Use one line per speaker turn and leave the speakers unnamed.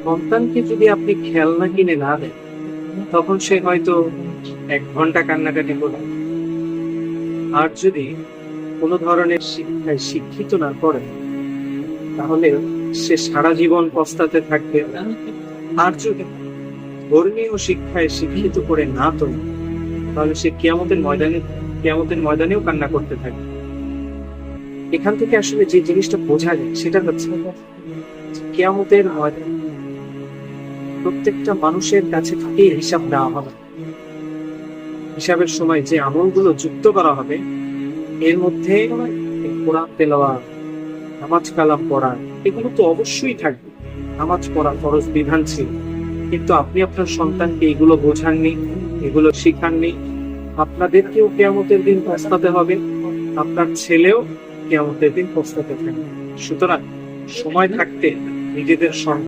সন্তানকে যদি আপনি খেলনা কিনে না দেন, তখন সে হয়তো 1 ঘন্টা কান্নাকাটি করবে। আর যদি কোনো ধরনের শিক্ষায় শিক্ষিত না করে, তাহলে সে সারা জীবন পস্তাতে থাকবে। আর যদি ধর্মীয় শিক্ষায় শিক্ষিত করে না তোলে, তাহলে সে কিয়ামতের ময়দানেও কান্না করতে থাকে। এখান থেকে আসলে যে জিনিসটা বোঝা যায় সেটা হচ্ছে কিয়ামতের ময়দানে প্রত্যেকটা মানুষের কাছে থেকে হিসাব দেওয়া হবে। হিসাবের সময় যে আমলগুলো যুক্ত করা হবে, এর মধ্যে কোরআন তেলাওয়াত, নামাজ কালাম পড়া, এগুলো তো অবশ্যই থাকবে। নামাজ পড়া ফরজ বিধান ছিল, কিন্তু আপনি আপনার সন্তানকে এগুলো বোঝাননি, এগুলো শিখাননি। আপনাদেরকেও কিয়ামতের দিন পস্তাতে হবে, আপনার ছেলেও কিয়ামতের দিন পস্তাতে থাকবে। সুতরাং সময় থাকতে নিজেদের